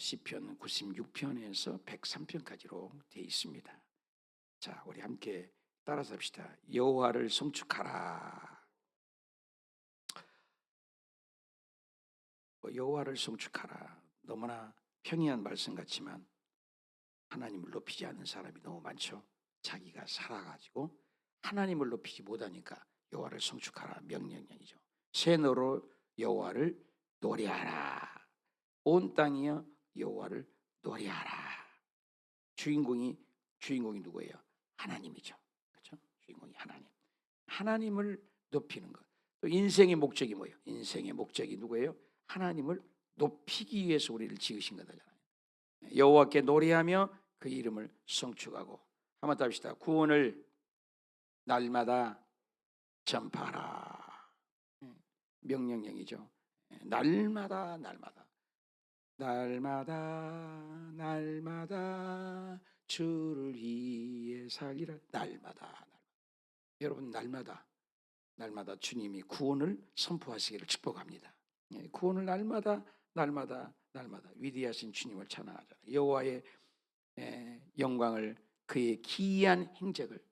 시편 96편에서 103편까지로 되어 있습니다. 자, 우리 함께 따라서 합시다. 여호와를 송축하라. 여호와를 송축하라. 너무나 평이한 말씀 같지만 하나님을 높이지 않는 사람이 너무 많죠. 자기가 살아가지고 하나님을 높이지 못하니까 여호와를 송축하라 명령이죠. 새 노로 여호와를 노래하라. 온 땅이여 여호와를 노래하라. 주인공이 누구예요? 하나님이죠. 그렇죠? 주인공이 하나님. 하나님을 높이는 것. 또 인생의 목적이 뭐예요? 인생의 목적이 누구예요? 하나님을 높이기 위해서 우리를 지으신 거잖아요. 여호와께 노래하며 그 이름을 송축하고. 한번 더 합시다. 구원을 날마다 전파하라. 명령형이죠. 날마다 주를 위해 살리라. 날마다. 여러분 날마다 주님이 구원을 선포하시기를 축복합니다. 구원을 날마다 위대하신 주님을 찬양하잖아요. 여호와의 영광을 그의 기이한 행적을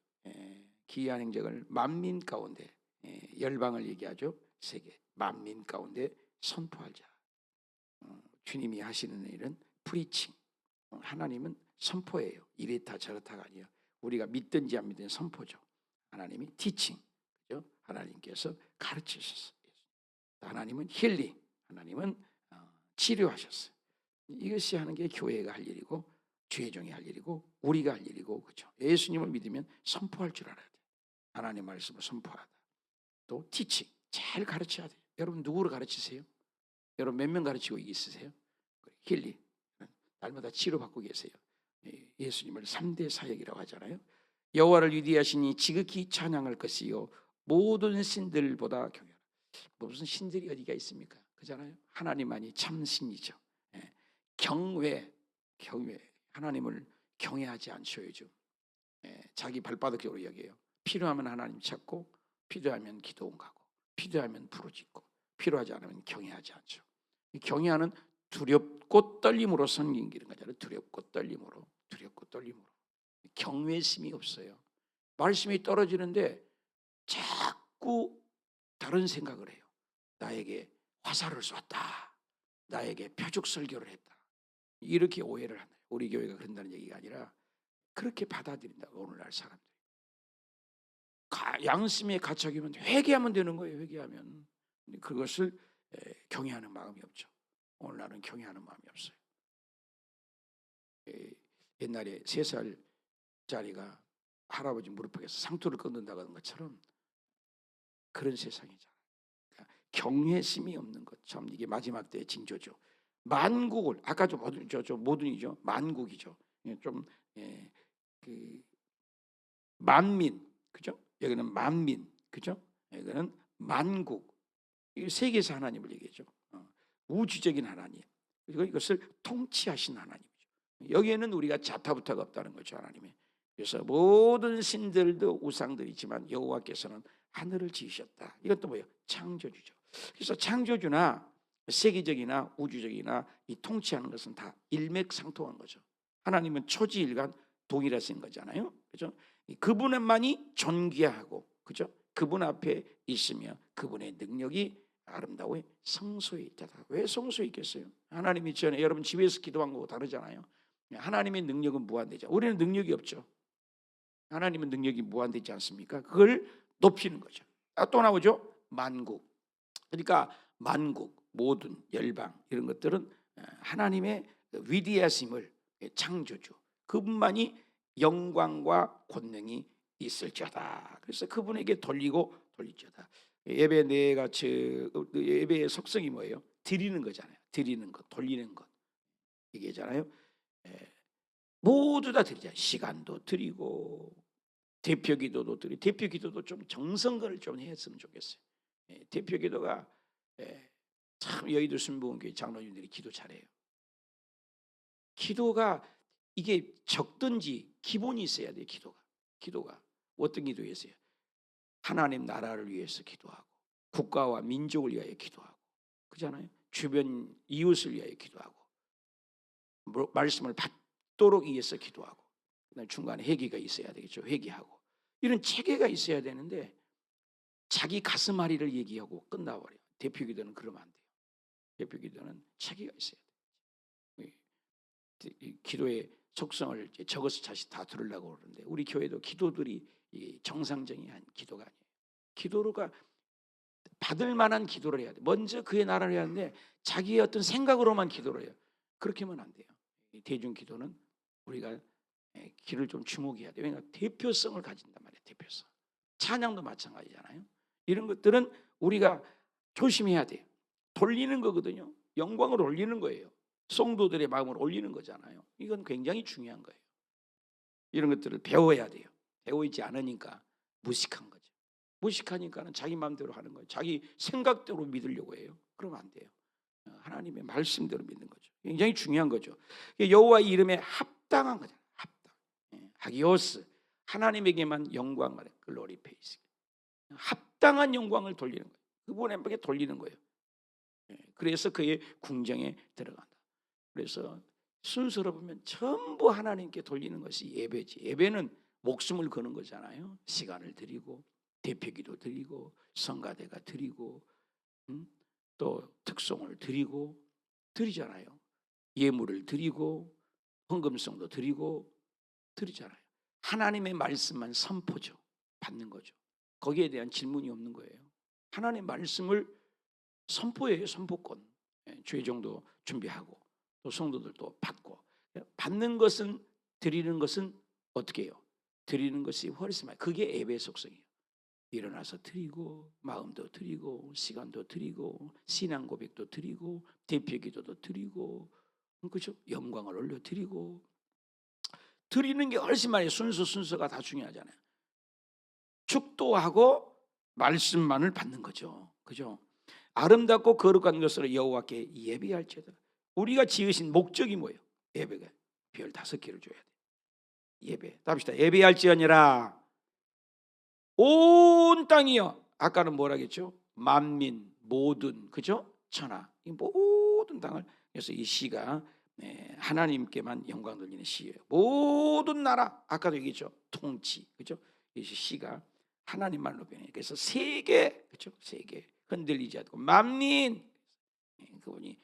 만민 가운데 열방을 얘기하죠. 세계 만민 가운데 선포하자. 주님이 하시는 일은 프리칭. 하나님은 선포예요. 이렇다 저렇다가 아니에요. 우리가 믿든지 안 믿든지 선포죠. 하나님이 티칭. 그죠? 하나님께서 가르치셨어요. 하나님은 힐링. 하나님은 치료하셨어요. 이것이 하는 게 교회가 할 일이고 주의 종이 할 일이고 우리가 할 일이고 그렇죠. 예수님을 믿으면 선포할 줄 알아야 돼요. 하나님의 말씀을 선포하다. 또 티칭. 잘 가르쳐야 돼요. 여러분 누구를 가르치세요? 여러분 몇 명 가르치고 있으세요? 힐링. 날마다 치료받고 계세요. 예수님을 3대 사역이라고 하잖아요. 여호와를 위대하시니 지극히 찬양할 것이요 모든 신들보다 경외하라. 무슨 신들이 어디가 있습니까? 그잖아요. 하나님만이 참 신이죠. 경외. 하나님을 경외하지 않죠 요즘. 자기 발바닥적으로 여겨요. 필요하면 하나님 찾고 필요하면 기도원 가고 필요하면 부르짖고 필요하지 않으면 경외하지 않죠. 경외하는 두렵고 떨림으로 섬기는 거잖아요. 두렵고 떨림으로. 경외심이 없어요. 말씀이 떨어지는데 자꾸 다른 생각을 해요. 나에게 화살을 쐈다. 나에게 표적 설교를 했다. 이렇게 오해를 한다. 우리 교회가 그런다는 얘기가 아니라 그렇게 받아들인다. 오늘날 사람들이. 양심에 갇혀기면 회개하면 되는 거예요. 회개하면. 그것을 경외하는 마음이 없죠. 오늘날은 경외하는 마음이 없어요. 옛날에 3살짜리가 할아버지 무릎에서 상투를 끊는다고 하는 것처럼 그런 세상이잖아요. 그러니까 경외심이 없는 것. 참 이게 마지막 때의 징조죠. 만국을 아까 좀 모든이죠. 만국이죠. 만민, 그죠? 여기는 만민, 그죠? 여기는 만국. 이 세계에서 하나님을 얘기하죠. 우주적인 하나님. 그리고 이것을 통치하신 하나님이죠. 여기에는 우리가 자타부타가 없다는 거죠. 하나님의. 그래서 모든 신들도 우상들이지만 여호와께서는 하늘을 지으셨다. 이것도 뭐예요? 창조주죠. 그래서 창조주나 세계적이나 우주적이나 이 통치하는 것은 다 일맥상통한 거죠. 하나님은 초지일간 동일하신 거잖아요. 그죠? 그분만이 존귀하고, 그죠? 그분 앞에 있으며 그분의 능력이 아름다워 성소에 있다. 왜 성소에 있겠어요? 하나님이 전에 여러분 집에서 기도한 거하고 다르잖아요. 하나님의 능력은 무한대죠. 우리는 능력이 없죠. 하나님은 능력이 무한되지 않습니까? 그걸 높이는 거죠. 또 나오죠. 만국. 그러니까 만국, 모든 열방 이런 것들은 하나님의 위대하심을 창조주. 그분만이 영광과 권능이 있을지어다. 그래서 그분에게 돌리지어다. 예배의 속성이 뭐예요? 드리는 거잖아요. 드리는 것, 돌리는 것. 얘기잖아요. 모두 다 드리자. 시간도 드리고 대표 기도도 드리고 대표 기도도 좀 정성을 좀 했으면 좋겠어요. 대표 기도가 참 여의도 순복음교회 장로님들이 기도 잘해요. 기도가 이게 적든지 기본이 있어야 돼요. 기도가 어떤 기도였어요? 하나님 나라를 위해서 기도하고 국가와 민족을 위하여 기도하고 그잖아요. 주변 이웃을 위하여 기도하고 말씀을 받도록 위해서 기도하고, 중간에 회개가 있어야 되겠죠. 회개하고 이런 체계가 있어야 되는데 자기 가슴앓이를 얘기하고 끝나버려요. 대표기도는 그러면 안 돼요. 대표기도는 체계가 있어야 돼요. 이 기도의 속성을 적어서 다시 다 들으려고 그러는데 우리 교회도 기도들이 정상적인 기도가 아니에요. 기도가 받을 만한 기도를 해야 돼. 먼저 그의 나라를 해야 하는데 자기의 어떤 생각으로만 기도를 해요. 그렇게 하면 안 돼요. 대중기도는 우리가 길을 좀 주목해야 돼요. 왜냐하면 대표성을 가진단 말이에요. 대표성. 찬양도 마찬가지잖아요. 이런 것들은 우리가 조심해야 돼요. 돌리는 거거든요. 영광을 올리는 거예요. 성도들의 마음을 올리는 거잖아요. 이건 굉장히 중요한 거예요. 이런 것들을 배워야 돼요. 배우지 않으니까 무식한 거죠. 무식하니까는 자기 마음대로 하는 거예요. 자기 생각대로 믿으려고 해요. 그러면 안 돼요. 하나님의 말씀대로 믿는 거죠. 굉장히 중요한 거죠. 여호와의 이름에 합당한 거잖아요. 합당. 하기오스, 하나님에게만 영광을 글로리 페이스. 합당한 영광을 돌리는 거예요. 그분에게 돌리는 거예요. 그래서 그의 궁정에 들어간다. 그래서 순서로 보면 전부 하나님께 돌리는 것이 예배지. 예배는 목숨을 거는 거잖아요. 시간을 드리고 대표기도 드리고 성가대가 드리고 또 특송을 드리잖아요. 예물을 드리고 헌금성도 드리잖아요. 하나님의 말씀만 선포죠. 받는 거죠. 거기에 대한 질문이 없는 거예요. 하나님의 말씀을 선포해요. 선포권. 주의종도 준비하고 또 성도들도 받고. 받는 것은, 드리는 것은 어떻게 해요? 드리는 것이 훨씬 많아요. 그게 예배의 속성이에요. 일어나서 드리고 마음도 드리고 시간도 드리고 신앙 고백도 드리고 대표기도도 드리고, 그렇죠? 영광을 올려 드리고. 드리는 게 훨씬 많아요. 순서가 다 중요하잖아요. 축도하고 말씀만을 받는 거죠. 그죠? 아름답고 거룩한 것으로 여호와께 예배할지어다. 우리가 지으신 목적이 뭐예요? 예배가 별 5개를 줘야 돼. 예배. 답시다. 예배할지어니라 온 땅이요. 아까는 뭐라 했죠? 만민, 모든, 그죠? 천하, 이 모든 땅을. 그래서 이 시가 하나님께만 영광 돌리는 시예요. 모든 나라, 아까도 얘기했죠. 통치, 그죠? 이 시가 하나님만 높여요. 그래서 세계, 그죠? 세계 흔들리지 않고 만민, 그분이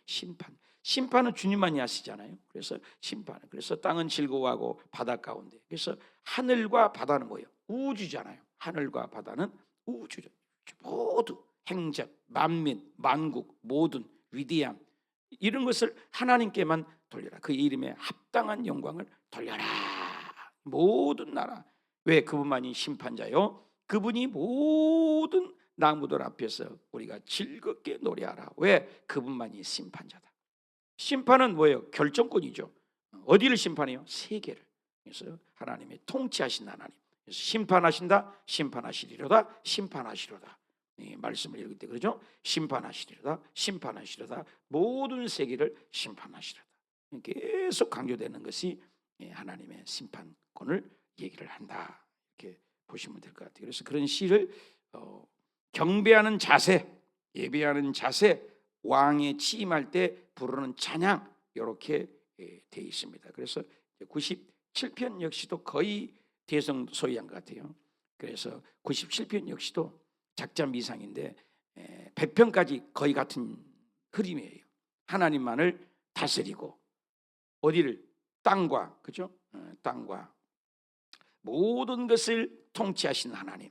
심판은 주님만이 하시잖아요. 그래서 심판. 그래서 땅은 즐거워하고 바다 가운데. 그래서 하늘과 바다는 뭐예요? 우주잖아요. 하늘과 바다는 우주죠. 모두 행적, 만민, 만국, 모든 위대함, 이런 것을 하나님께만 돌려라. 그 이름에 합당한 영광을 돌려라. 모든 나라. 왜? 그분만이 심판자요. 그분이 모든 나무들 앞에서 우리가 즐겁게 노래하라. 왜? 그분만이 심판자다. 심판은 뭐예요? 결정권이죠. 어디를 심판해요? 세계를. 그래서 하나님의 통치하신 하나님. 그래서 심판하신다. 심판하시리로다. 심판하시리로다. 말씀을 읽을 때 그러죠. 심판하시리로다. 심판하시리로다. 모든 세계를 심판하시리로다. 계속 강조되는 것이 하나님의 심판권을 얘기를 한다. 이렇게 보시면 될 것 같아요. 그래서 그런 시를 경배하는 자세, 예배하는 자세, 왕에 취임할 때 부르는 찬양, 이렇게 되어 있습니다. 그래서 97편 역시도 거의 대성소이한 것 같아요. 그래서 97편 역시도 작자미상인데 100편까지 거의 같은 흐름이에요. 하나님만을 다스리고 어디를? 땅과, 그죠? 땅과 모든 것을 통치하신 하나님.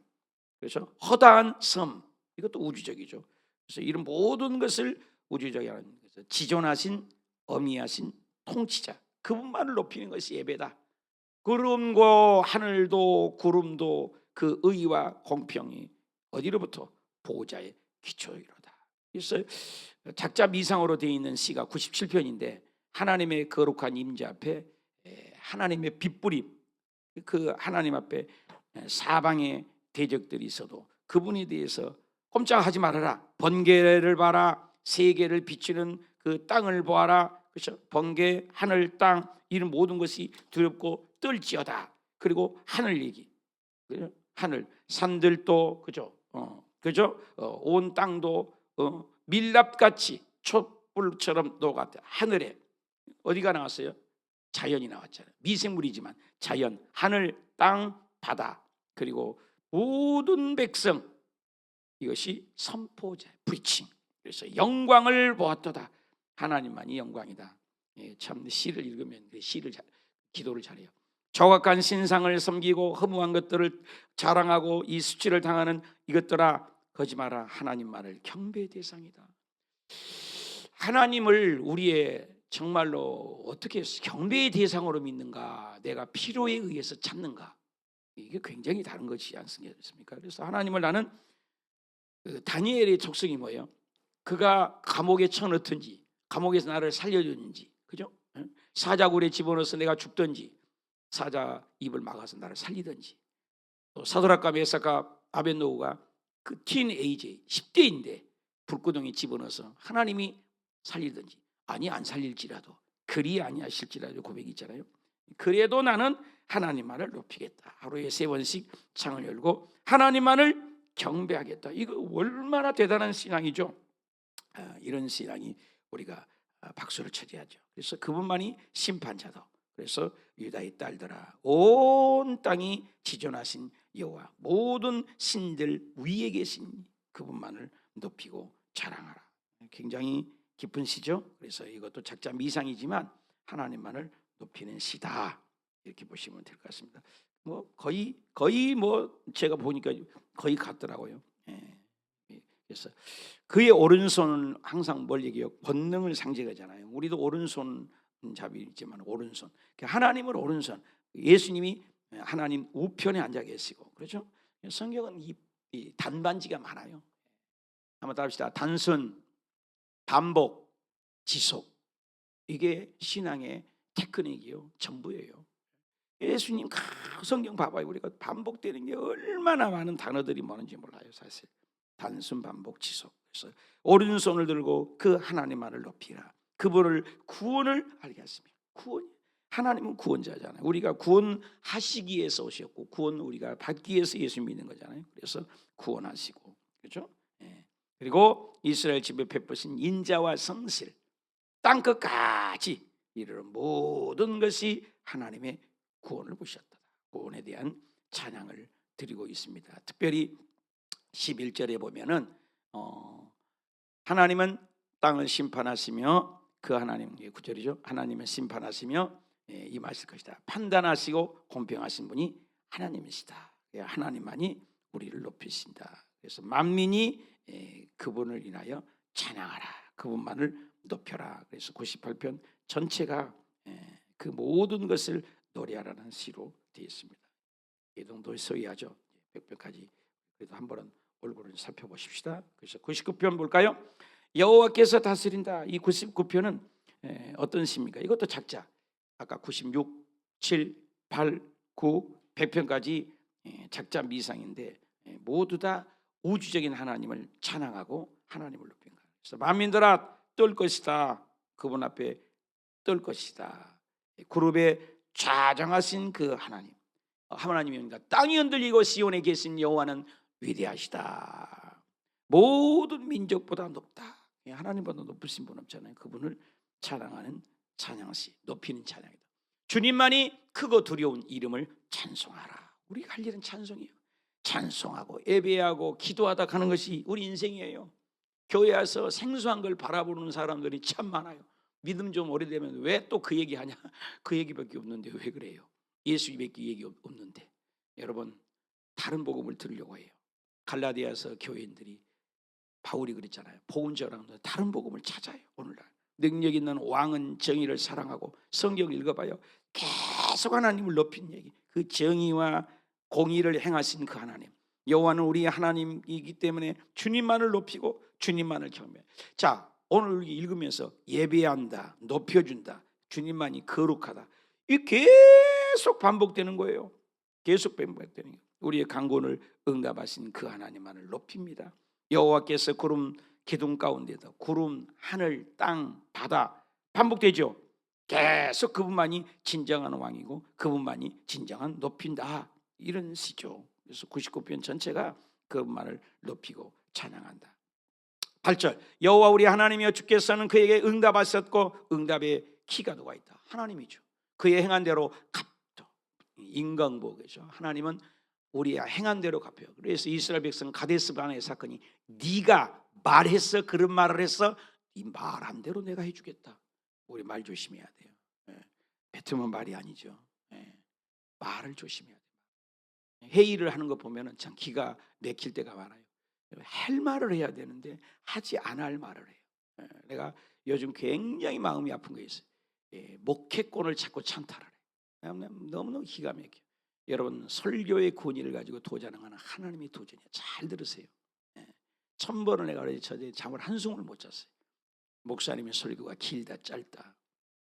그래서 허다한 섬, 이것도 우주적이죠. 그래서 이런 모든 것을 우주적이라는, 지존하신 어미하신 통치자, 그분만을 높이는 것이 예배다. 구름과 하늘도 구름도 그 의와 공평이 어디로부터? 보호자의 기초이로다. 그래서 작자 미상으로 되어 있는 시가 97편인데 하나님의 거룩한 임재 앞에 하나님의 빗부림, 그 하나님 앞에 사방의 대적들이 있어도 그분에 대해서 꼼짝하지 말아라. 번개를 봐라. 세계를 비추는 그 땅을 보아라. 그렇죠? 번개, 하늘, 땅, 이런 모든 것이 두렵고 떨지어다. 그리고 하늘 얘기, 그죠? 하늘, 산들도, 그죠? 그죠? 온 땅도 밀랍같이 촛불처럼 녹았다. 하늘에 어디가 나왔어요? 자연이 나왔잖아요. 미생물이지만 자연, 하늘, 땅, 바다, 그리고 모든 백성, 이것이 선포자, 프리칭. 그래서 영광을 보았도다. 하나님만이 영광이다. 참 시를 읽으면 기도를 잘해요. 정확한 신상을 섬기고 허무한 것들을 자랑하고 이 수치를 당하는 이것들아, 거짓말아, 하나님만을 경배의 대상이다. 하나님을 우리의 정말로 어떻게 경배의 대상으로 믿는가, 내가 필요에 의해서 찾는가, 이게 굉장히 다른 것이지 않습니까? 그래서 하나님을 나는, 다니엘의 족성이 뭐예요? 그가 감옥에 쳐넣든지 감옥에서 나를 살려줬는지, 그죠? 사자굴에 집어넣어서 내가 죽든지 사자 입을 막아서 나를 살리든지, 또 사드락과 메삭과 아벳노고가 그 티네이지 10대인데 불구덩이 집어넣어서 하나님이 살리든지, 아니 안 살릴지라도 그리 아니하실지라도 고백이 있잖아요. 그래도 나는 하나님만을 높이겠다. 하루에 3번씩 창을 열고 하나님만을 경배하겠다. 이거 얼마나 대단한 신앙이죠. 이런 신앙이 우리가 박수를 쳐야죠. 그래서 그분만이 심판자도. 그래서 유다의 딸들아, 온 땅이 지존하신 여호와, 모든 신들 위에 계신 그분만을 높이고 자랑하라. 굉장히 깊은 시죠. 그래서 이것도 작자 미상이지만 하나님만을 높이는 시다, 이렇게 보시면 될 것 같습니다. 뭐 거의 뭐 제가 보니까 거의 같더라고요. 그래서 그의 오른손은 항상 뭘 얘기해요? 권능을 상징하잖아요. 우리도 오른손 잡이 있지만 오른손, 하나님은 오른손, 예수님이 하나님 우편에 앉아 계시고, 그렇죠? 성경은 이 단반지가 많아요. 한번 따라합시다. 단순, 반복, 지속. 이게 신앙의 테크닉이요, 전부예요. 예수님 성경 봐봐요. 우리가 반복되는 게 얼마나 많은 단어들이 많은지 몰라요, 사실. 단순, 반복, 지속. 그래서 오른손을 들고 그 하나님만을 높이라. 그분을 구원을 알게 하십니다. 하나님은 구원자잖아요. 우리가 구원하시기 위해서 오셨고, 구원 우리가 받기 위해서 예수 믿는 거잖아요. 그래서 구원하시고, 그렇죠? 그리고 이스라엘 집에 베푸신 인자와 성실, 땅 끝까지 이르는 모든 것이 하나님의 구원을 보셨다. 구원에 대한 찬양을 드리고 있습니다. 특별히 11절에 보면은 하나님은 땅을 심판하시며, 그 하나님의 9절이죠. 하나님은 심판하시며 임하실 것이다. 판단하시고 공평하신 분이 하나님이시다. 하나님만이 우리를 높이신다. 그래서 만민이 그분을 인하여 찬양하라. 그분만을 높여라. 그래서 98편 전체가 그 모든 것을 노래하라는 시로 되어 있습니다. 이 정도에 서야죠. 100편까지. 그래도 한 번은 얼굴을 살펴보십시다. 그래서 99편 볼까요? 여호와께서 다스린다. 이 99편은 어떤 시입니까? 이것도 작자. 아까 96, 7, 8, 9, 100편까지 작자 미상인데 모두 다 우주적인 하나님을 찬양하고 하나님을 높인 거예요. 그래서 만민들아 떨 것이다. 그분 앞에 떨 것이다. 그룹에 좌정하신 그 하나님입니다. 땅이 흔들리고 시온에 계신 여호와는 위대하시다. 모든 민족보다 높다. 하나님보다 높으신 분 없잖아요. 그분을 찬양하는 찬양시, 높이는 찬양이다. 주님만이 크고 두려운 이름을 찬송하라. 우리가 할 일은 찬송이에요. 찬송하고 예배하고 기도하다 가는 것이 우리 인생이에요. 교회 와서 생소한 걸 바라보는 사람들이 참 많아요. 믿음 좀 오래되면 왜 또 그 얘기하냐? 그 얘기밖에 없는데 왜 그래요? 예수밖에 얘기 없는데. 여러분, 다른 복음을 들으려고 해요. 갈라디아서 교인들이, 바울이 그랬잖아요. 복음 전하는 다른 복음을 찾아요. 오늘날 능력 있는 왕은 정의를 사랑하고, 성경 읽어봐요. 계속 하나님을 높인 얘기, 그 정의와 공의를 행하신 그 하나님, 여호와는 우리 하나님이기 때문에 주님만을 높이고 주님만을 경배. 자, 오늘 읽으면서 예배한다, 높여준다, 주님만이 거룩하다, 이게 계속 반복되는 거예요. 계속 반복되는 거예요. 우리의 간구를 응답하신 그 하나님만을 높입니다. 여호와께서 구름 기둥 가운데다, 구름, 하늘, 땅, 바다, 반복되죠. 계속 그분만이 진정한 왕이고 그분만이 진정한 높인다, 이런 시죠. 그래서 99편 전체가 그분만을 높이고 찬양한다. 8절, 여호와 우리 하나님이여 주께서는 그에게 응답하셨고 응답의 키가 누가 있다? 하나님이죠. 그의 행한 대로 갚도. 인간보겠죠. 하나님은 우리의 행한 대로 갚아요. 그래서 이스라엘 백성 가데스 바네의 사건이 네가 말했어, 그런 말을 했어, 네 말한 대로 내가 해주겠다. 우리 말 조심해야 돼요. 뱉으면 말이 아니죠. 말을 조심해야 돼요. 회의를 하는 거 보면은 참 기가 막힐 때가 많아요. 할 말을 해야 되는데 하지 않아 할 말을 해요. 내가 요즘 굉장히 마음이 아픈 게 있어요. 목회권을 자꾸 찬탈을 해요. 너무너무 기가 막혀요. 여러분, 설교의 권위를 가지고 도전하는 하나님의 도전이에요. 잘 들으세요. 1000번을 내가 어제 잠을 한숨을 못 잤어요. 목사님의 설교가 길다 짧다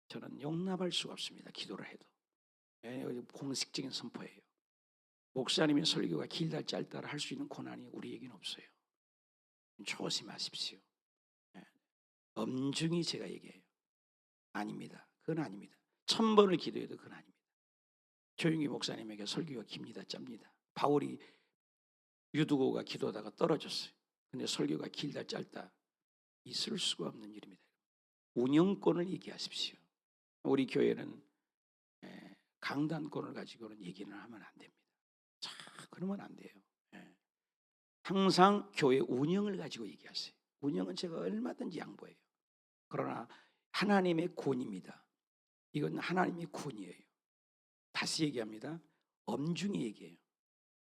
저는 용납할 수가 없습니다. 기도를 해도. 공식적인 선포예요. 목사님의 설교가 길다 짧다를 할 수 있는 권한이 우리에게는 없어요. 조심하십시오. 엄중히 제가 얘기해요. 아닙니다. 그건 아닙니다. 1000번을 기도해도 그건 아닙니다. 조용히 목사님에게 설교가 깁니다 짧니다. 바울이 유두고가 기도하다가 떨어졌어요. 근데 설교가 길다 짧다 있을 수가 없는 일입니다. 운영권을 얘기하십시오. 우리 교회는 강단권을 가지고는 얘기는 하면 안 됩니다. 자, 그러면 안 돼요. 항상 교회 운영을 가지고 얘기하세요. 운영은 제가 얼마든지 양보해요. 그러나 하나님의 권위입니다. 이건 하나님의 권위예요. 다시 얘기합니다. 엄중히 얘기해요.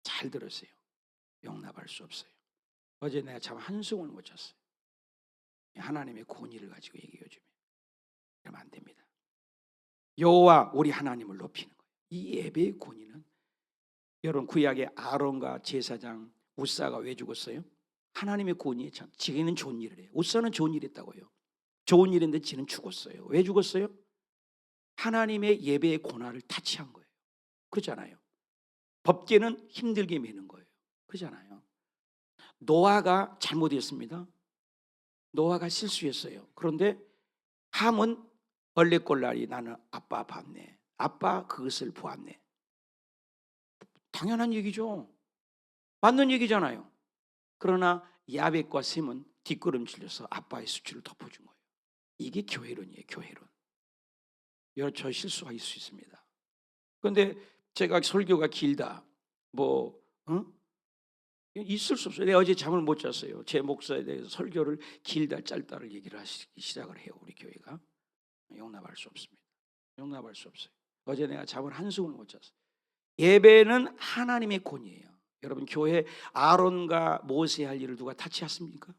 잘 들으세요. 용납할 수 없어요. 어제 내가 참 한숨을 못 잤어요. 하나님의 권위를 가지고 얘기해 주면 그러면 안 됩니다. 여호와 우리 하나님을 높이는 거예요. 이 예배의 권위는 여러분 구약의 아론과 제사장 우사가 왜 죽었어요? 하나님의 권위에 참 지는 좋은 일을 해요. 우사는 좋은 일 했다고요. 좋은 일인데 지는 죽었어요. 왜 죽었어요? 하나님의 예배의 권한을 타치한 거예요. 그렇잖아요. 법계는 힘들게 매는 거예요. 그렇잖아요. 노아가 잘못했습니다. 노아가 실수했어요. 그런데 함은 얼레꼴라리 나는 아빠 봤네. 아빠 그것을 보았네. 당연한 얘기죠. 맞는 얘기잖아요. 그러나 야벳과 셈은 뒷걸음질려서 아빠의 수치를 덮어준 거예요. 이게 교회론이에요. 교회론. 여러 저 실수가 있을 수 있습니다. 그런데 제가 설교가 길다 있을 수 없어요. 내가 어제 잠을 못 잤어요. 제 목사에 대해서 설교를 길다 짧다를 얘기를 하시기 시작을 해요. 우리 교회가 용납할 수 없습니다. 용납할 수 없어요. 어제 내가 잠을 한숨을 못 잤어요. 예배는 하나님의 권위예요. 여러분 교회 아론과 모세 할 일을 누가 타치했습니까?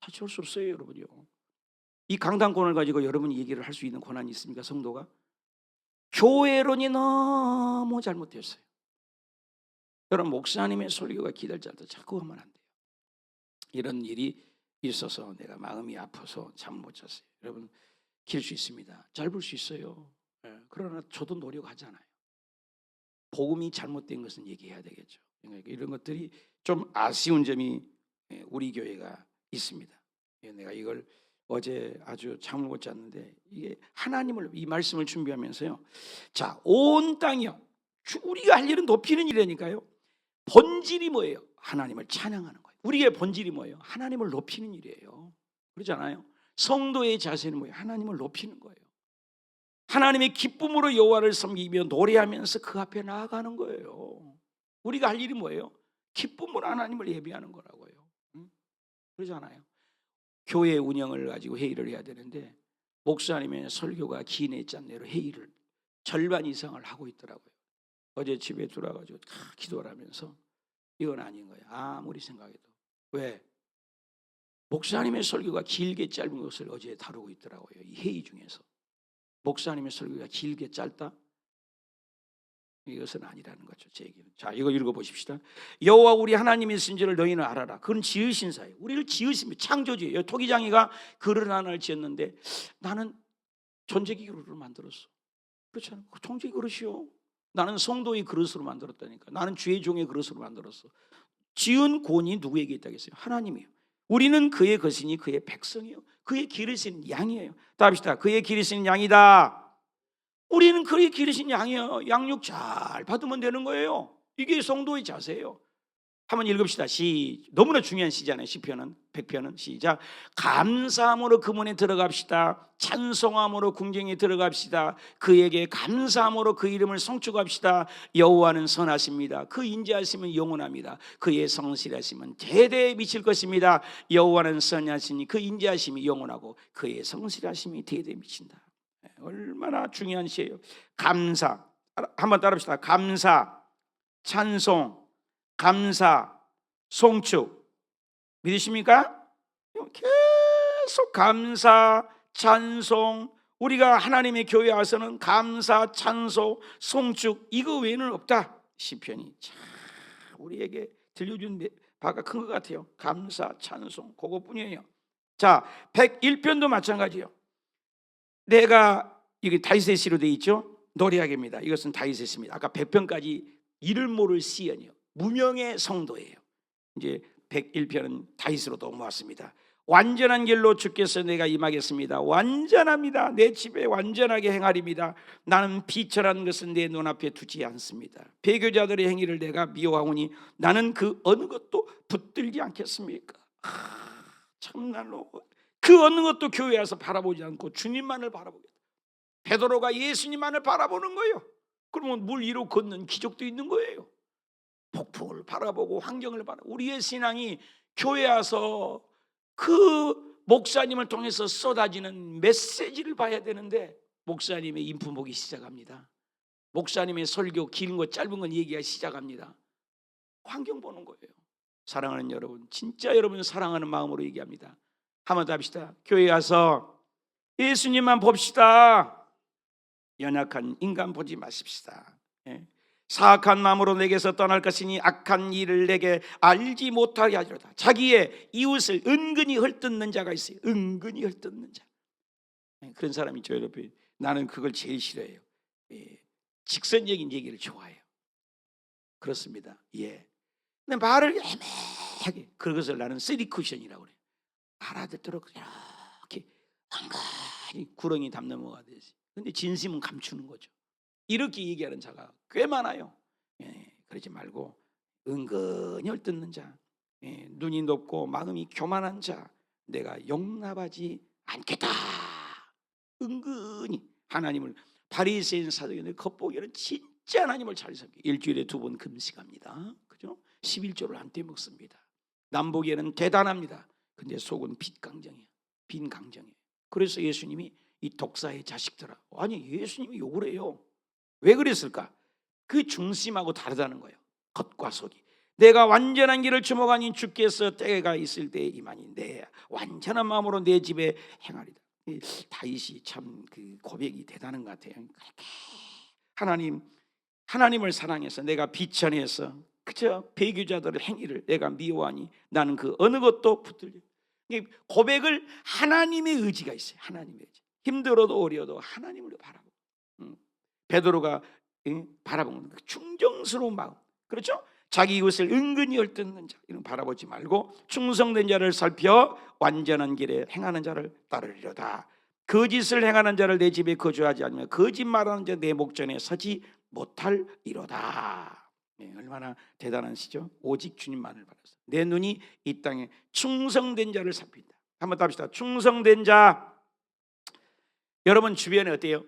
타치할 수 없어요, 여러분요. 이 강단권을 가지고 여러분이 얘기를 할 수 있는 권한이 있습니까, 성도가? 교회론이 너무 잘못됐어요. 여러분 목사님의 설교가 기다렸다 자꾸 하면 안 돼요. 이런 일이 있어서 내가 마음이 아파서 잠 못 잤어요. 여러분 길 수 있습니다. 짧을 수 있어요. 그러나 저도 노력하잖아요. 복음이 잘못된 것은 얘기해야 되겠죠. 그러니까 이런 것들이 좀 아쉬운 점이 우리 교회가 있습니다. 내가 이걸 어제 아주 잠을 못 잤는데 이게 하나님을 이 말씀을 준비하면서요. 자, 온 땅이요. 우리가 할 일은 높이는 일이니까요. 본질이 뭐예요? 하나님을 찬양하는 거예요. 우리의 본질이 뭐예요? 하나님을 높이는 일이에요. 그렇잖아요. 성도의 자세는 뭐예요? 하나님을 높이는 거예요. 하나님의 기쁨으로 여호와를 섬기며 노래하면서 그 앞에 나아가는 거예요. 우리가 할 일이 뭐예요? 기쁨으로 하나님을 예배하는 거라고요. 그러잖아요. 교회 운영을 가지고 회의를 해야 되는데 목사님의 설교가 기내 짠내로 회의를 절반 이상을 하고 있더라고요. 어제 집에 들어와가지고 기도를 하면서 이건 아닌 거예요. 아무리 생각해도. 왜? 목사님의 설교가 길게 짧은 것을 어제 다루고 있더라고요. 이 회의 중에서. 목사님의 설교가 길게 짧다? 이것은 아니라는 거죠. 제 얘기는. 자, 이거 읽어보십시다. 여호와 우리 하나님이신지를 너희는 알아라. 그건 지으신 사예요. 우리를 지으신 창조주예요. 토기장이가 그릇 하나를 지었는데 나는 존재기 그릇을 만들었어. 그렇잖아요. 존재기 그릇이요. 나는 성도의 그릇으로 만들었다니까. 나는 주의 종의 그릇으로 만들었어. 지은 권이 누구에게 있다겠어요? 하나님이요. 우리는 그의 것이니 그의 백성이요. 그의 기르신 양이에요. 답시다. 그의 기르신 양이다. 우리는 그의 기르신 양이요. 양육 잘 받으면 되는 거예요. 이게 성도의 자세예요. 한번 읽읍시다. 너무나 중요한 시잖아요. 시편은 100편은 시작. 감사함으로 그 문에 들어갑시다. 찬송함으로 궁정에 들어갑시다. 그에게 감사함으로 그 이름을 송축합시다. 여호와는 선하십니다. 그 인자하심은 영원합니다. 그의 성실하심은 대대에 미칠 것입니다. 여호와는 선하시니 그 인자하심이 영원하고 그의 성실하심이 대대에 미친다. 얼마나 중요한 시예요. 감사. 한번 따라합시다. 감사, 찬송, 감사, 송축. 믿으십니까? 계속 감사, 찬송. 우리가 하나님의 교회에 와서는 감사, 찬송, 송축 이거 외에는 없다. 시편이 참 우리에게 들려준 바가 큰 것 같아요. 감사, 찬송 그것뿐이에요. 자, 101편도 마찬가지예요. 내가 이게 다윗의 시로 되어 있죠. 노래하기입니다. 이것은 다윗의 시입니다. 아까 100편까지 이를 모를 시연이요, 무명의 성도예요. 이제 101편은 다윗으로도 모았습니다. 완전한 길로 주께서 내가 임하겠습니다. 완전합니다. 내 집에 완전하게 행하리입니다. 나는 비천한 것은 내 눈앞에 두지 않습니다. 배교자들의 행위를 내가 미워하오니 나는 그 어느 것도 붙들지 않겠습니까? 참말로 그 어느 것도 교회에 와서 바라보지 않고 주님만을 바라보겠다. 베드로가 예수님만을 바라보는 거예요. 그러면 물 위로 걷는 기적도 있는 거예요. 폭풍을 바라보고 환경을 바라보고. 우리의 신앙이 교회에 와서 그 목사님을 통해서 쏟아지는 메시지를 봐야 되는데, 목사님의 인품보기 시작합니다. 목사님의 설교 긴 거 짧은 건 얘기가 시작합니다. 환경 보는 거예요. 사랑하는 여러분, 진짜 여러분 사랑하는 마음으로 얘기합니다. 한번 더 합시다. 교회에 와서 예수님만 봅시다. 연약한 인간 보지 마십시다. 사악한 마음으로 내게서 떠날 것이니 악한 일을 내게 알지 못하게 하리로다. 자기의 이웃을 은근히 헐뜯는 자가 있어요. 은근히 헐뜯는 자. 그런 사람이 있죠, 여러분. 나는 그걸 제일 싫어해요. 직선적인 얘기를 좋아해요. 그렇습니다. 근데 말을 애매하게, 그것을 나는 쓰리쿠션이라고 그래요. 알아듣도록 이렇게 한가히 구렁이 담 넘어가듯이. 근데 진심은 감추는 거죠. 이렇게 얘기하는 자가 꽤 많아요. 그러지 말고 은근히 헐뜯는 자, 눈이 높고 마음이 교만한 자 내가 용납하지 않겠다. 은근히 하나님을, 바리새인 사도들의 겉보기에는 진짜 하나님을 잘 섬겨. 일주일에 2번 금식합니다. 그죠? 11조를 안 떼먹습니다. 남보기에는 대단합니다. 근데 속은 빈강정이에요. 빈강정이에요. 그래서 예수님이 이 독사의 자식들아, 아니 예수님이 욕을 해요. 왜 그랬을까? 그 중심하고 다르다는 거예요. 겉과 속이. 내가 완전한 길을 주목하니 주께서 때가 있을 때에 임하니 내 완전한 마음으로 내 집에 행하리다. 다윗이 참 그 고백이 대단한 것 같아요. 하나님을 사랑해서 내가 비천해서 그저 배교자들의 행위를 내가 미워하니 나는 그 어느 것도 붙들지. 고백을 하나님의 의지가 있어요. 하나님의 의지. 힘들어도 어려워도 하나님을 바라보고. 베드로가 바라보는 충정스러운 마음, 그렇죠? 자기 이웃을 은근히 헐뜯는 자, 이런 바라보지 말고 충성된 자를 살펴 완전한 길에 행하는 자를 따르리로다. 거짓을 행하는 자를 내 집에 거주하지 않으면 거짓말하는 자 내 목전에 서지 못하리로다. 얼마나 대단한 시죠? 오직 주님만을 바라서 내 눈이 이 땅에 충성된 자를 살핀다. 한번 답시다. 충성된 자. 여러분 주변에 어때요?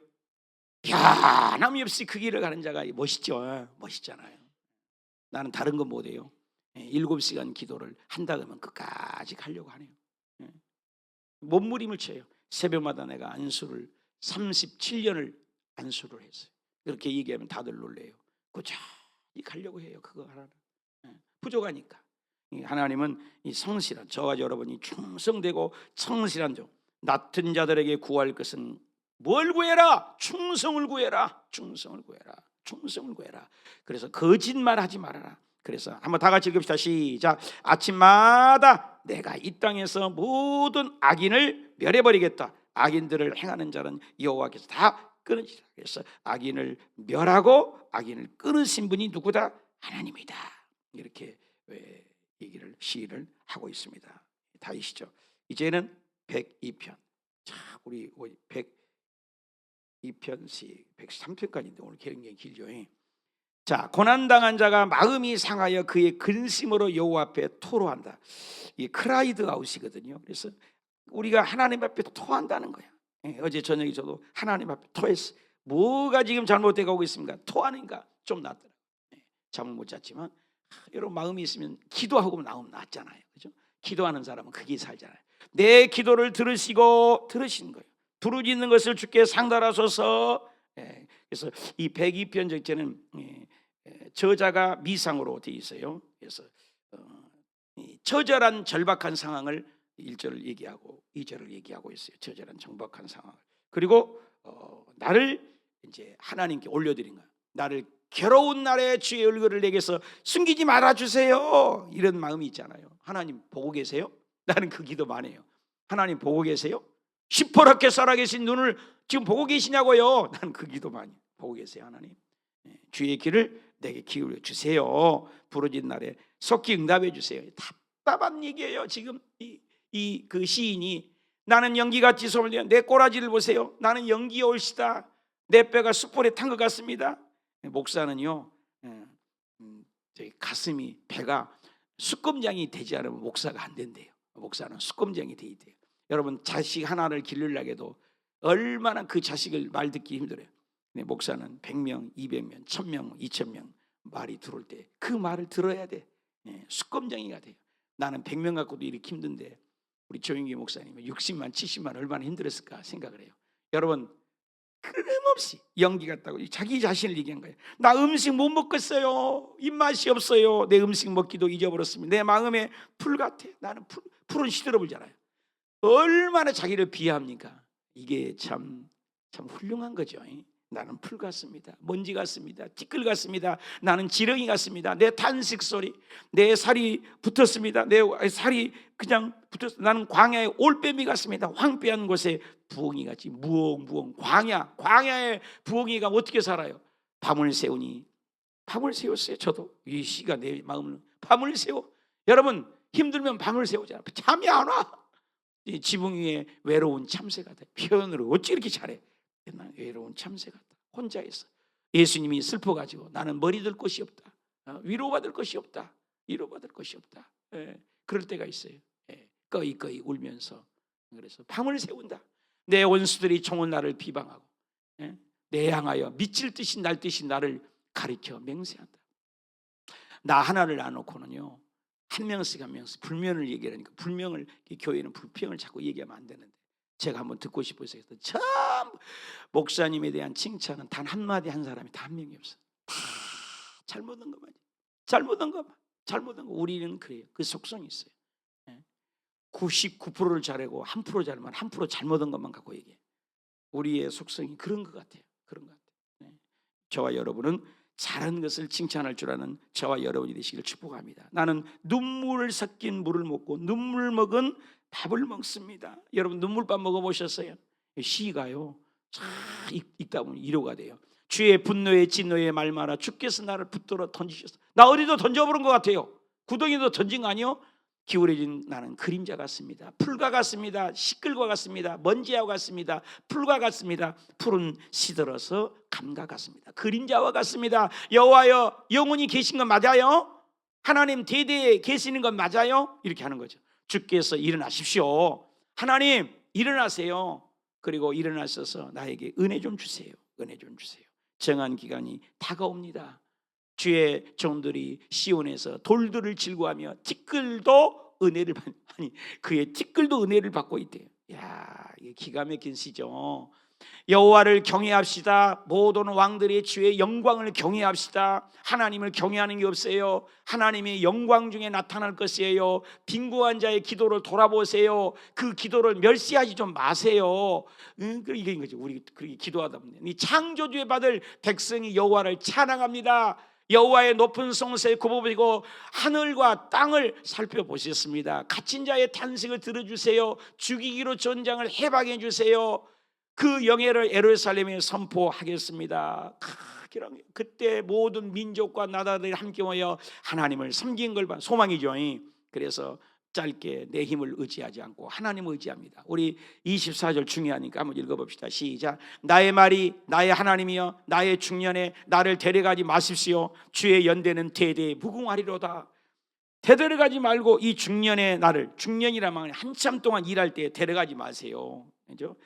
변함이 없이 그 길을 가는 자가 멋있죠. 멋있잖아요. 나는 다른 건 못해요. 7시간 기도를 한다 그러면 끝까지 가려고 하네요. 몸부림을 쳐요. 새벽마다 내가 안수를 37년을 안수를 했어요. 그렇게 얘기하면 다들 놀래요. 꾸준히 가려고 해요. 그거 하나는. 부족하니까. 하나님은 이 성실한, 저와 여러분이 충성되고 성실한 종, 낮은 자들에게 구할 것은 뭘 구해라? 충성을 구해라. 충성을 구해라. 충성을 구해라. 그래서 거짓말 하지 말아라. 그래서 한번 다 같이 읽읍시다. 시작. 아침마다 내가 이 땅에서 모든 악인을 멸해버리겠다. 악인들을 행하는 자는 여호와께서 다 끊으시라. 그래서 악인을 멸하고 악인을 끊으신 분이 누구다? 하나님이다. 이렇게 얘기를, 시를 하고 있습니다. 다이시죠. 이제는 102편. 자, 우리 102편 시 103편까지인데 오늘 굉장히 길죠. 자, 고난당한 자가 마음이 상하여 그의 근심으로 여호와 앞에 토로한다. 이게 크라이드 아웃이거든요. 그래서 우리가 하나님 앞에 토한다는 거야. 어제 저녁에 저도 하나님 앞에 토했어요. 뭐가 지금 잘못돼 가고 있습니까? 토하니까 좀 낫더라고요. 잠을 못 잤지만 여러분 마음이 있으면 기도하고 나오면 낫잖아요. 그죠? 기도하는 사람은 그게 살잖아요. 내 기도를 들으시는 거예요. 부르짖는 것을 주께 상달하소서. 그래서 이 102편 적제는 저자가 미상으로 되어 있어요. 그래서 처절한 절박한 상황을 1절을 얘기하고 2절을 얘기하고 있어요. 처절한 절박한 상황. 그리고 나를 이제 하나님께 올려드린 거야. 나를 괴로운 날에 주의 얼굴을 내게서 숨기지 말아 주세요. 이런 마음이 있잖아요. 하나님 보고 계세요? 나는 그 기도 많이 해요. 하나님 보고 계세요? 시퍼렇게 살아계신 눈을 지금 보고 계시냐고요? 나는 그 기도 많이 해요. 보고 계세요, 하나님? 주의 길을 내게 기울여 주세요. 부르짖는 날에 속히 응답해 주세요. 답답한 얘기예요. 지금 그 시인이 나는 연기같이 소문을 내어 내 꼬라지를 보세요. 나는 연기에 올시다. 내 뼈가 숯불에 탄 것 같습니다. 목사는요, 가슴이 배가 숯검장이 되지 않으면 목사가 안 된대요. 목사는 숯검장이 돼야 돼요. 여러분 자식 하나를 기르려고 얼마나 그 자식을 말 듣기 힘들어요. 목사는 100명, 200명, 1000명, 2000명 말이 들어올 때 그 말을 들어야 돼. 숯검장이가 돼요. 나는 100명 갖고도 이렇게 힘든데 우리 조영기 목사님은 60만, 70만 얼마나 힘들었을까 생각을 해요. 여러분 끊임없이 연기 같다고 자기 자신을 얘기한 거예요. 나 음식 못 먹겠어요. 입맛이 없어요. 내 음식 먹기도 잊어버렸습니다. 내 마음에 풀 같아. 나는 풀은 시들어불잖아요. 얼마나 자기를 비하합니까? 이게 참 훌륭한 거죠. 나는 풀 같습니다. 먼지 같습니다. 티끌 같습니다. 나는 지렁이 같습니다. 내 탄식 소리, 내 살이 붙었습니다. 내 살이 그냥 붙었습니다. 나는 광야의 올빼미 같습니다. 황폐한 곳에 부엉이 같이 무엉무엉. 광야의 부엉이가 어떻게 살아요? 밤을 새우니 밤을 새웠어요. 저도 이 시가 내 마음을 밤을 새워. 여러분 힘들면 밤을 새우잖아. 잠이 안 와. 이 지붕 위에 외로운 참새 같아. 표현으로 어찌 이렇게 잘해? 난 외로운 참새 같다. 혼자 있어. 예수님이 슬퍼가지고 나는 머리 들 곳이 없다. 위로받을 것이 없다. 위로받을 것이 없다. 그럴 때가 있어요. 꺼이꺼이 울면서. 그래서 밤을 새운다. 내 원수들이 총은 나를 비방하고 내 향하여 미칠 듯이 날 듯이 나를 가리켜 맹세한다. 나 하나를 안 놓고는요 한 명씩 불면을 얘기하니까 불명을 교회는 불평을 자꾸 얘기하면 안 되는데 제가 한번 듣고 싶어서 참 목사님에 대한 칭찬은 단 한마디 한 사람이 다 한 명이 없어. 다 잘못한 것만. 잘못한 거. 우리는 그래요. 그 속성이 있어요. 99%를 잘하고 1% 잘하면 1% 잘못한 것만 갖고 얘기해. 우리의 속성이 그런 것 같아요. 저와 여러분은 잘한 것을 칭찬할 줄 아는 저와 여러분이 되시기를 축복합니다. 나는 눈물 섞인 물을 먹고 눈물 먹은 밥을 먹습니다. 여러분 눈물밥 먹어보셨어요? 시가요 읽다 보면 위로가 돼요. 주의 분노에 진노에 말마라 주께서 나를 붙들어 던지셨어. 나 어디도 던져버린 것 같아요. 구덩이도 던진 거 아니요? 기울어진 나는 그림자 같습니다. 풀과 같습니다. 시끌과 같습니다. 먼지와 같습니다. 풀과 같습니다. 풀은 시들어서 감과 같습니다. 그림자와 같습니다. 여호와여 영원히 계신 건 맞아요? 하나님 대대에 계시는 건 맞아요? 이렇게 하는 거죠. 주께서 일어나십시오. 하나님 일어나세요. 그리고 일어나셔서 나에게 은혜 좀 주세요. 은혜 좀 주세요. 정한 기간이 다가옵니다. 주의 종들이 시온에서 돌들을 질구하며 티끌도 은혜를 그의 티끌도 은혜를 받고 있대요. 야, 이게 기가 막힌 시죠. 여호와를 경외합시다. 모든 왕들의 주의 영광을 경외합시다. 하나님을 경외하는 게 없어요. 하나님의 영광 중에 나타날 것이에요. 빈궁한 자의 기도를 돌아보세요. 그 기도를 멸시하지 좀 마세요. 이게 거죠. 우리 그렇게 기도하다 보면 이 창조주의 받을 백성이 여호와를 찬양합니다. 여호와의 높은 성소에 굽어보시고 하늘과 땅을 살펴보셨습니다. 갇힌 자의 탄식을 들어주세요. 죽이기로 전장을 해방해 주세요. 그 영예를 예루살렘에 선포하겠습니다. 그때 모든 민족과 나라들이 함께 모여 하나님을 섬긴 걸 봐. 소망이죠. 그래서 짧게 내 힘을 의지하지 않고 하나님을 의지합니다. 우리 24절 중요하니까 한번 읽어봅시다. 시작. 나의 말이 나의 하나님이여 나의 중년에 나를 데려가지 마십시오. 주의 연대는 대대에 무궁하리로다. 데려가지 말고 이 중년의 나를, 중년이란 말은 한참 동안 일할 때 데려가지 마세요. 그죠?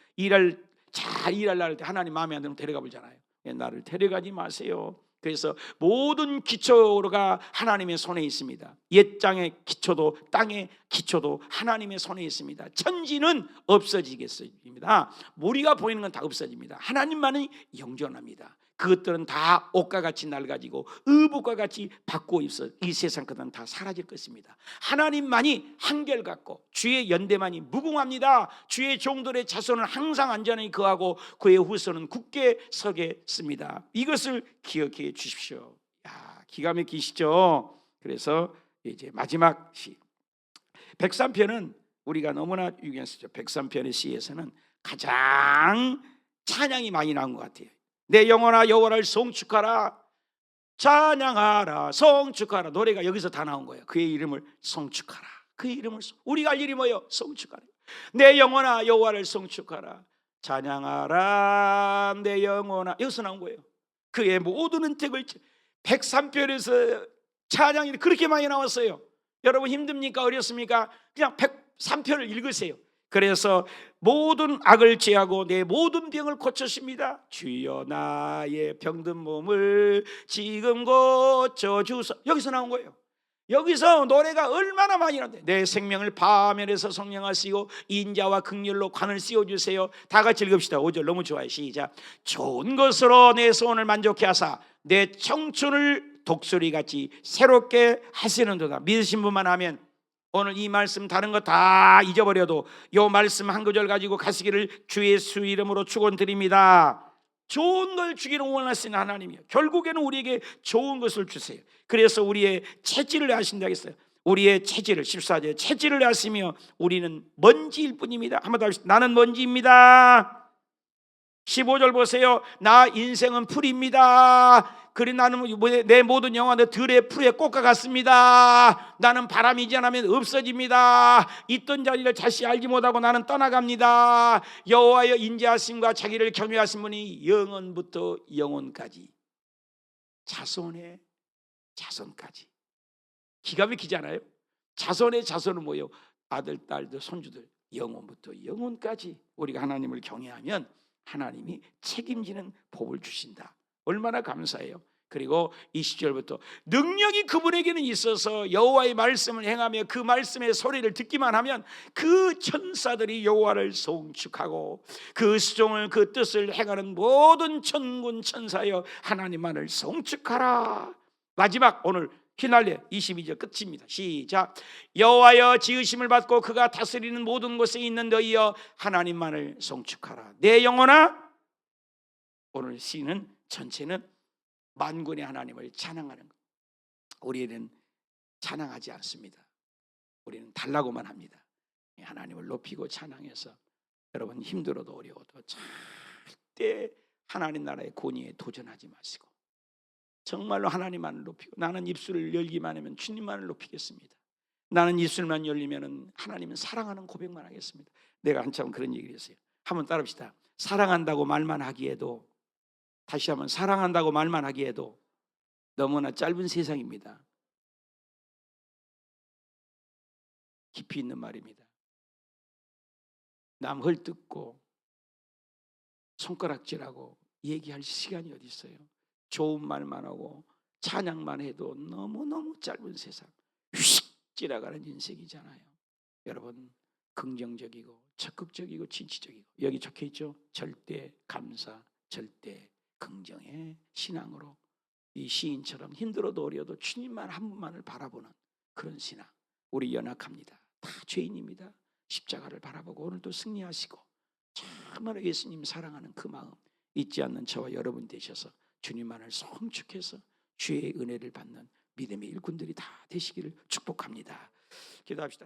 잘 일할 때 하나님 마음에 안 들면 데려가 보잖아요. 나를 데려가지 마세요. 그래서 모든 기초가 하나님의 손에 있습니다. 옛 땅의 기초도 땅의 기초도 하나님의 손에 있습니다. 천지는 없어지겠습니다. 우리가 보이는 건 다 없어집니다. 하나님만이 영존합니다. 그것들은 다 옷과 같이 낡아지고 의복과 같이 바꾸어 입어 이 세상 것은 다 사라질 것입니다. 하나님만이 한결같고 주의 연대만이 무궁합니다. 주의 종들의 자손은 항상 안전히 거하고 그의 후손은 굳게 서겠습니다. 이것을 기억해 주십시오. 기가 막히시죠? 그래서 이제 마지막 시 103편은 우리가 너무나 유견쓰죠. 103편의 시에서는 가장 찬양이 많이 나온 것 같아요. 내 영혼아 여호와를 송축하라, 찬양하라, 송축하라. 노래가 여기서 다 나온 거예요. 그의 이름을 송축하라. 그의 이름을 우리가 할 일이 뭐예요? 송축하라. 내 영혼아 여호와를 송축하라, 찬양하라 내 영혼아. 여기서 나온 거예요. 그의 모든 은택을 103편에서 찬양이 그렇게 많이 나왔어요. 여러분 힘듭니까? 어렵습니까? 그냥 103편을 읽으세요. 그래서 모든 악을 제하고 내 모든 병을 고쳐십니다. 주여 나의 병든 몸을 지금 고쳐주소. 여기서 나온 거예요. 여기서 노래가 얼마나 많이 나는데 내 생명을 파멸해서 성령하시고 인자와 긍휼로 관을 씌워주세요. 다 같이 읽읍시다. 5절 너무 좋아요. 시작. 좋은 것으로 내 소원을 만족해 하사 내 청춘을 독수리같이 새롭게 하시는도다. 믿으신 분만 하면 오늘 이 말씀 다른 거 다 잊어버려도 이 말씀 한 구절 가지고 가시기를 주의 예수 이름으로 축원드립니다. 좋은 걸 주기를 원하시는 하나님이요, 결국에는 우리에게 좋은 것을 주세요. 그래서 우리의 체질을 아신다 했어요. 우리의 체질을 14절 체질을 아시며 우리는 먼지일 뿐입니다. 한번 더 합시다. 나는 먼지입니다. 15절 보세요. 나 인생은 풀입니다. 그래 나는 내 모든 영혼은 들의 풀의 꽃과 같습니다. 나는 바람이지 않으면 없어집니다. 있던 자리를 다시 알지 못하고 나는 떠나갑니다. 여호와여 인자하심과 자기를 경외하신 분이 영원부터 영원까지 자손의 자손까지. 기가 막히지 않아요? 자손의 자손은 뭐예요? 아들, 딸들, 손주들. 영원부터 영원까지 우리가 하나님을 경외하면 하나님이 책임지는 복을 주신다. 얼마나 감사해요. 그리고 20절부터 능력이 그분에게는 있어서 여호와의 말씀을 행하며 그 말씀의 소리를 듣기만 하면 그 천사들이 여호와를 송축하고 그 수종을 그 뜻을 행하는 모든 천군 천사여 하나님만을 송축하라. 마지막 오늘 휘날려 22절 끝입니다. 시작. 여호와여 지으심을 받고 그가 다스리는 모든 곳에 있는 너희여 하나님만을 송축하라. 내 영혼아. 오늘 시는 전체는 만군의 하나님을 찬양하는 것. 우리는 찬양하지 않습니다. 우리는 달라고만 합니다. 하나님을 높이고 찬양해서 여러분 힘들어도 어려워도 절대 하나님 나라의 권위에 도전하지 마시고 정말로 하나님만을 높이고 나는 입술을 열기만 하면 주님만을 높이겠습니다. 나는 입술만 열리면 하나님은 사랑하는 고백만 하겠습니다. 내가 한참 그런 얘기를 했어요. 한번 따라합시다. 사랑한다고 말만 하기에도, 다시 한번 사랑한다고 말만 하기에도 너무나 짧은 세상입니다. 깊이 있는 말입니다. 남 헐뜯고 손가락질하고 얘기할 시간이 어디 있어요? 좋은 말만 하고 찬양만 해도 너무너무 짧은 세상, 휙 지나가는 인생이잖아요. 여러분 긍정적이고 적극적이고 진취적이고 여기 적혀있죠? 절대 감사, 절대 긍정의 신앙으로 이 시인처럼 힘들어도 어려도 주님만 한 분만을 바라보는 그런 신앙. 우리 연약합니다. 다 죄인입니다. 십자가를 바라보고 오늘도 승리하시고 정말로 예수님 사랑하는 그 마음 잊지 않는 저와 여러분 되셔서 주님만을 성축해서 주의 은혜를 받는 믿음의 일꾼들이 다 되시기를 축복합니다. 기도합시다.